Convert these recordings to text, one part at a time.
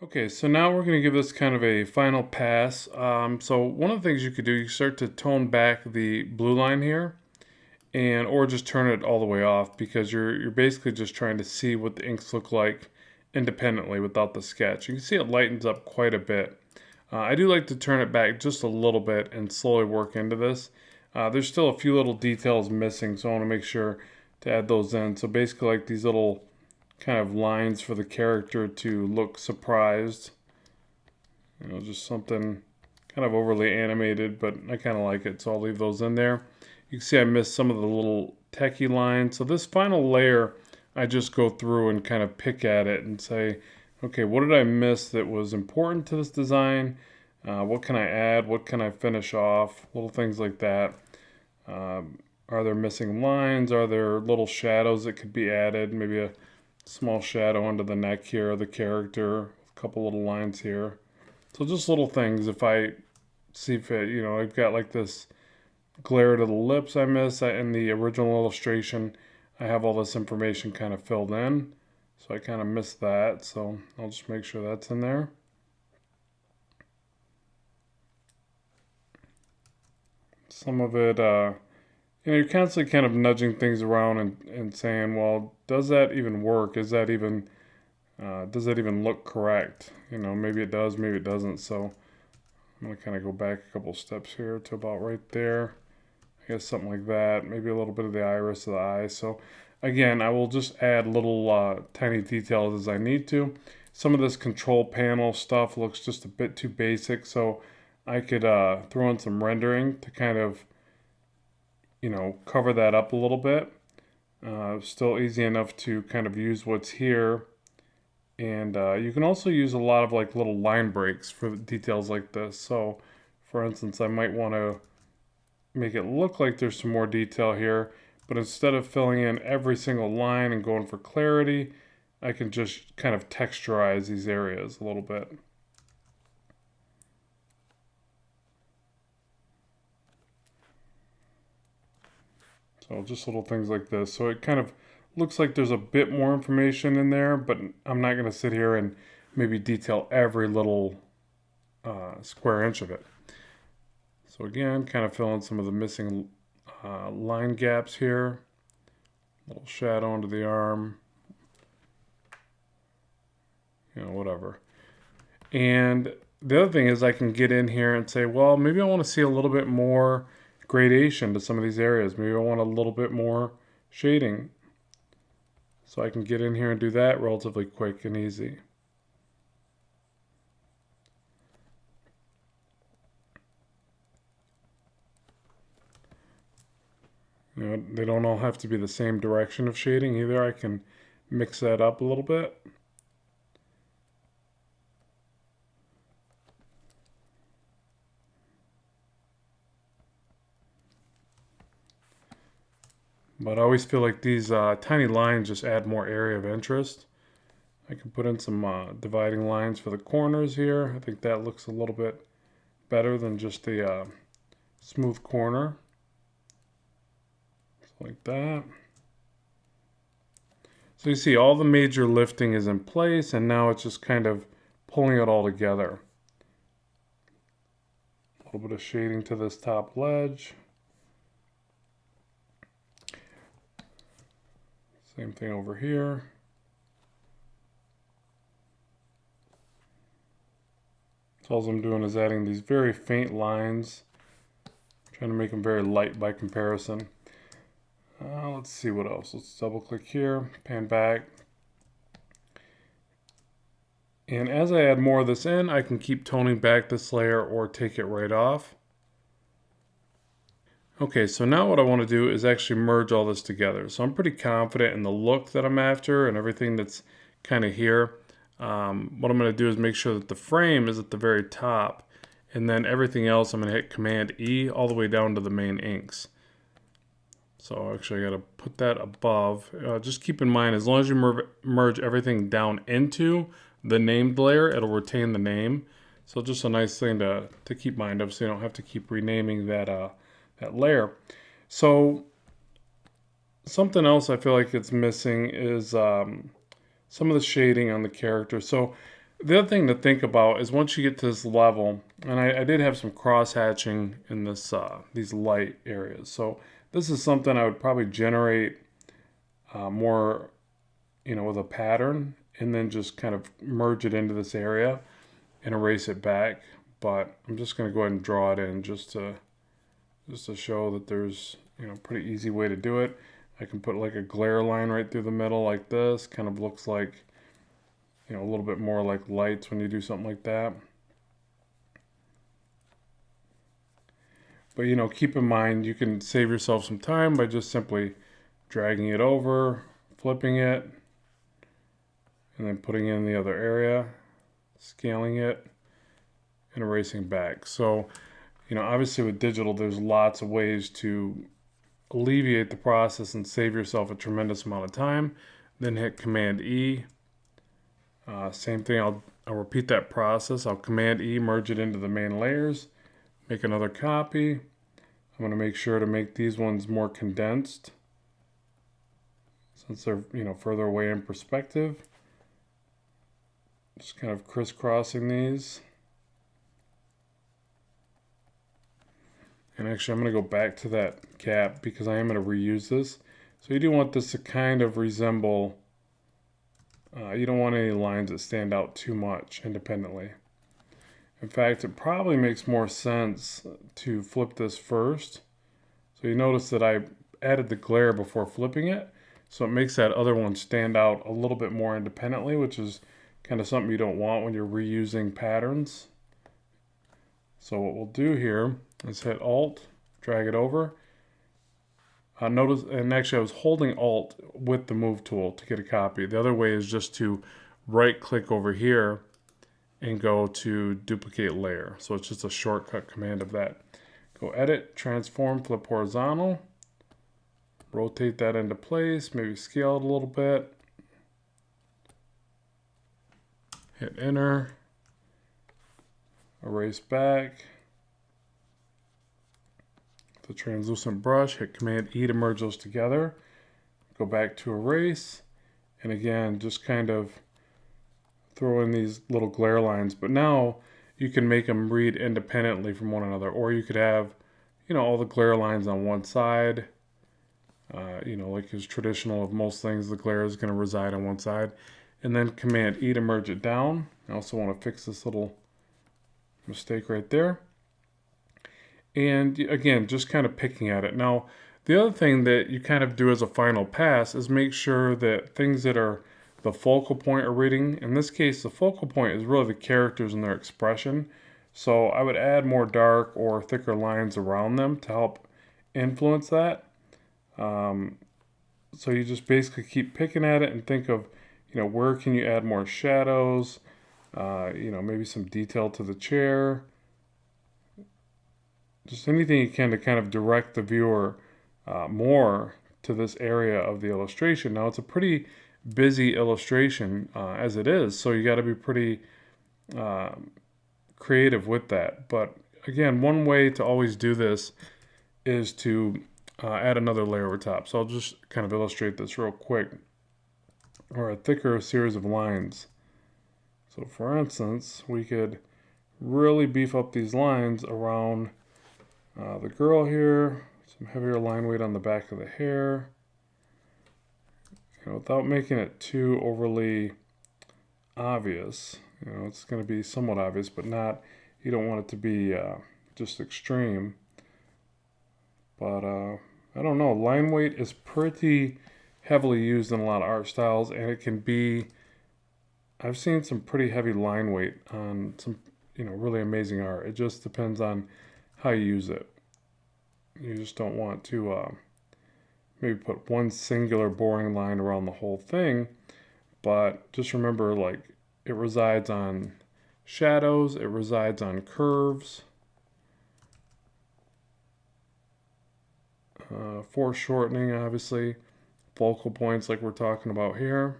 Okay, so now we're going to give this kind of a final pass. So one of the things you could do, you start to tone back the blue line here, and or just turn it all the way off because you're basically just trying to see what the inks look like independently without the sketch. You can see it lightens up quite a bit. I do like to turn it back just a little bit and slowly work into this. There's still a few little details missing, so I want to make sure to add those in. So basically like these little kind of lines for the character to look surprised. Just something kind of overly animated, but I kind of like it, so I'll leave those in there. You can see I missed some of the little techie lines. So this final layer, I just go through and kind of pick at it and say, okay, what did I miss that was important to this design? What can I add? What can I finish off? Little things like that. Are there missing lines? Are there little shadows that could be added? Maybe a small shadow under the neck here of the character, a couple little lines here. So just little things if I see fit. I've got like this glare to the lips I miss. In the original illustration, I have all this information kind of filled in. So I kind of missed that. So I'll just make sure that's in there. Some of it, you're constantly kind of nudging things around and saying, well, does that even work? Does that even look correct? Maybe it does, maybe it doesn't. So I'm going to kind of go back a couple steps here to about right there. I guess something like that. Maybe a little bit of the iris of the eye. So again, I will just add little tiny details as I need to. Some of this control panel stuff looks just a bit too basic, so I could throw in some rendering to kind of cover that up a little bit. Still easy enough to kind of use what's here. And you can also use a lot of like little line breaks for details like this. So for instance, I might want to make it look like there's some more detail here, but instead of filling in every single line and going for clarity, I can just kind of texturize these areas a little bit. So just little things like this. So it kind of looks like there's a bit more information in there, but I'm not going to sit here and maybe detail every little square inch of it. So again, kind of fill in some of the missing line gaps here. Little shadow under the arm. Whatever. And the other thing is I can get in here and say, well, maybe I want to see a little bit more gradation to some of these areas. Maybe I want a little bit more shading. So I can get in here and do that relatively quick and easy. They don't all have to be the same direction of shading either. I can mix that up a little bit. But I always feel like these tiny lines just add more area of interest. I can put in some dividing lines for the corners here. I think that looks a little bit better than just the smooth corner. Like that. So you see all the major lifting is in place, and now it's just kind of pulling it all together. A little bit of shading to this top ledge. Same thing over here. So all I'm doing is adding these very faint lines, trying to make them very light by comparison. Let's see what else. Let's double click here, pan back. And as I add more of this in, I can keep toning back this layer or take it right off. Okay, so now what I want to do is actually merge all this together. So I'm pretty confident in the look that I'm after and everything that's kind of here. What I'm going to do is make sure that the frame is at the very top, and then everything else I'm going to hit Command E all the way down to the main inks. So actually I got to put that above. Just keep in mind, as long as you merge everything down into the named layer, it'll retain the name. So just a nice thing to keep mind of, so you don't have to keep renaming that layer. So something else I feel like it's missing is some of the shading on the character. So The other thing to think about is once you get to this level, and I did have some cross hatching in this these light areas. So this is something I would probably generate more, with a pattern, and then just kind of merge it into this area and erase it back. But I'm just going to go ahead and draw it in just to show that there's pretty easy way to do it. I can put like a glare line right through the middle like this. Kind of looks like a little bit more like lights when you do something like that. But keep in mind you can save yourself some time by just simply dragging it over, flipping it, and then putting it in the other area, scaling it, and erasing back. So, obviously with digital, there's lots of ways to alleviate the process and save yourself a tremendous amount of time. Then hit Command E. Same thing, I'll repeat that process. I'll Command E, merge it into the main layers, make another copy. I'm going to make sure to make these ones more condensed since they're further away in perspective. Just kind of crisscrossing these. And actually I'm going to go back to that cap because I am going to reuse this. So you do want this to kind of resemble, you don't want any lines that stand out too much independently. In fact, it probably makes more sense to flip this first. So you notice that I added the glare before flipping it. So it makes that other one stand out a little bit more independently, which is kind of something you don't want when you're reusing patterns. So what we'll do here is hit Alt, drag it over. Notice, and actually I was holding Alt with the Move tool to get a copy. The other way is just to right click over here and go to Duplicate Layer. So it's just a shortcut command of that. Go Edit, Transform, Flip Horizontal. Rotate that into place, maybe scale it a little bit. Hit Enter. Erase back. The translucent brush, hit Command E to merge those together. Go back to Erase. And again, just kind of throw in these little glare lines. But now you can make them read independently from one another. Or you could have, all the glare lines on one side. Like is traditional of most things, the glare is going to reside on one side. And then Command E to merge it down. I also want to fix this little mistake right there. And again, just kind of picking at it. Now, the other thing that you kind of do as a final pass is make sure that things that are the focal point are reading. In this case, the focal point is really the characters and their expression. So I would add more dark or thicker lines around them to help influence that. So you just basically keep picking at it and think of, where can you add more shadows, maybe some detail to the chair. Just anything you can to kind of direct the viewer more to this area of the illustration. Now, it's a pretty busy illustration as it is, so you got to be pretty creative with that. But again, one way to always do this is to add another layer over top. So I'll just kind of illustrate this real quick, or a thicker series of lines. So for instance, we could really beef up these lines around the girl here, some heavier line weight on the back of the hair, without making it too overly obvious. It's going to be somewhat obvious, but not, you don't want it to be just extreme. But I don't know, line weight is pretty heavily used in a lot of art styles, and it can be, I've seen some pretty heavy line weight on some, really amazing art. It just depends on how you use it. You just don't want to maybe put one singular boring line around the whole thing, but just remember, like, it resides on shadows, it resides on curves, foreshortening, obviously, focal points like we're talking about here.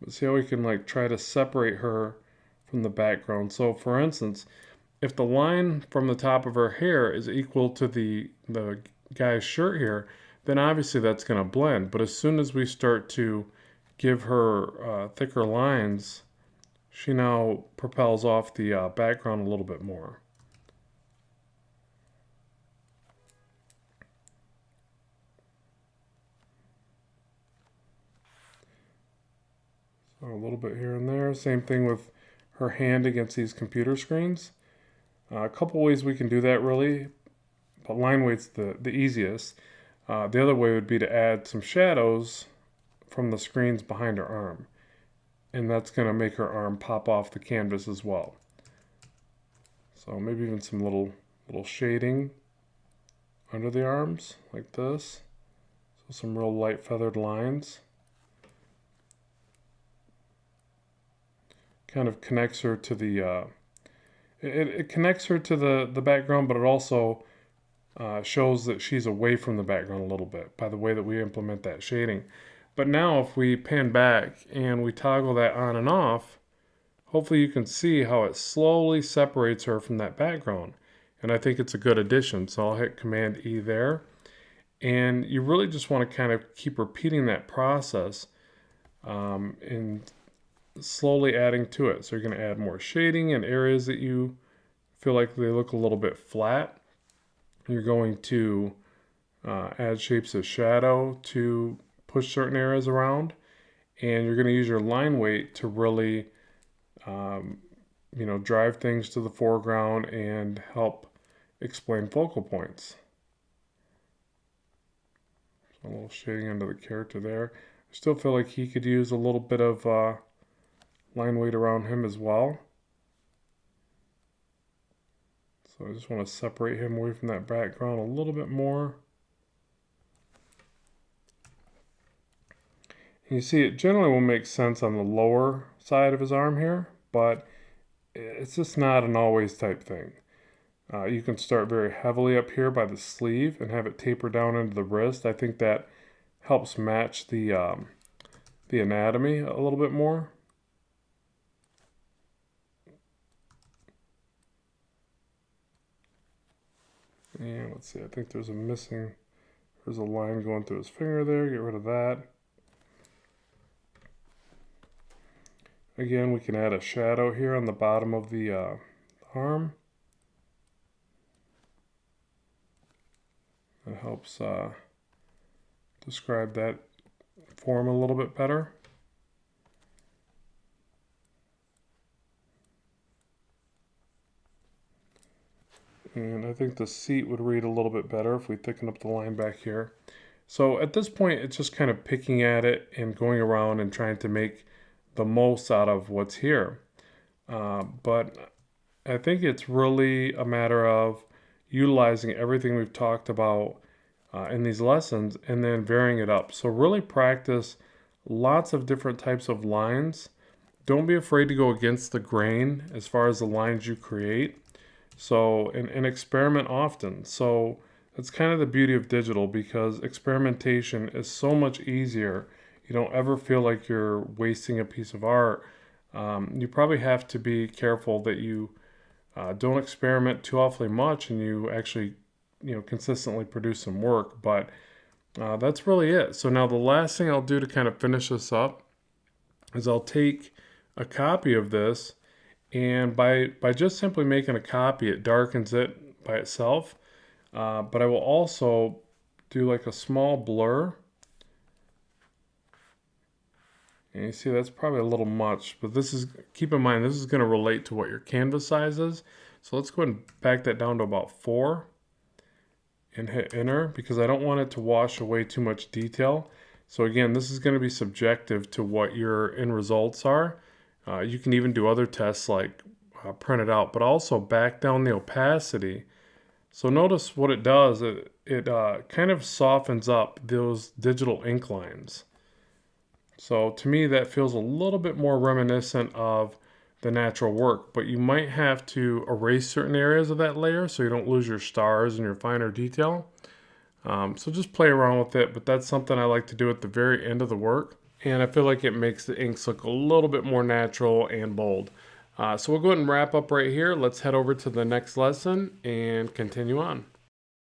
But see how we can try to separate her from the background. So for instance, if the line from the top of her hair is equal to the guy's shirt here, then obviously that's going to blend. But as soon as we start to give her thicker lines, she now propels off the background a little bit more. So a little bit here and there. Same thing with her hand against these computer screens. A couple ways we can do that really, but line weight's the easiest. The other way would be to add some shadows from the screens behind her arm. And that's going to make her arm pop off the canvas as well. So maybe even some little shading under the arms like this. So some real light feathered lines. Kind of connects her to the it connects her to the background, but it also shows that she's away from the background a little bit by the way that we implement that shading. But now if we pan back and we toggle that on and off, hopefully you can see how it slowly separates her from that background. And I think it's a good addition. So I'll hit Command E there. And you really just want to kind of keep repeating that process and slowly adding to it. So you're going to add more shading in areas that you feel like they look a little bit flat. You're going to add shapes of shadow to push certain areas around, and you're going to use your line weight to really drive things to the foreground and help explain focal points. So a little shading under the character there. I still feel like he could use a little bit of line weight around him as well. So I just want to separate him away from that background a little bit more. And you see it generally will make sense on the lower side of his arm here, but it's just not an always type thing. You can start very heavily up here by the sleeve and have it taper down into the wrist. I think that helps match the anatomy a little bit more. And let's see, I think there's a line going through his finger there. Get rid of that. Again, we can add a shadow here on the bottom of the arm. That helps describe that form a little bit better. And I think the seat would read a little bit better if we thicken up the line back here. So at this point, it's just kind of picking at it and going around and trying to make the most out of what's here. But I think it's really a matter of utilizing everything we've talked about in these lessons and then varying it up. So really practice lots of different types of lines. Don't be afraid to go against the grain as far as the lines you create. So, and experiment often. So that's kind of the beauty of digital, because experimentation is so much easier. You don't ever feel like you're wasting a piece of art. You probably have to be careful that you don't experiment too awfully much and you actually, consistently produce some work. But that's really it. So now the last thing I'll do to kind of finish this up is I'll take a copy of this, and by just simply making a copy, it darkens it by itself. But I will also do like a small blur. And you see that's probably a little much, but keep in mind, this is going to relate to what your canvas size is. So let's go ahead and back that down to about 4 and hit enter, because I don't want it to wash away too much detail. So again, this is going to be subjective to what your end results are. You can even do other tests like print it out, but also back down the opacity. So notice what it does. It kind of softens up those digital ink lines. So to me, that feels a little bit more reminiscent of the natural work, but you might have to erase certain areas of that layer so you don't lose your stars and your finer detail. So just play around with it, but that's something I like to do at the very end of the work. And I feel like it makes the inks look a little bit more natural and bold. So we'll go ahead and wrap up right here. Let's head over to the next lesson and continue on.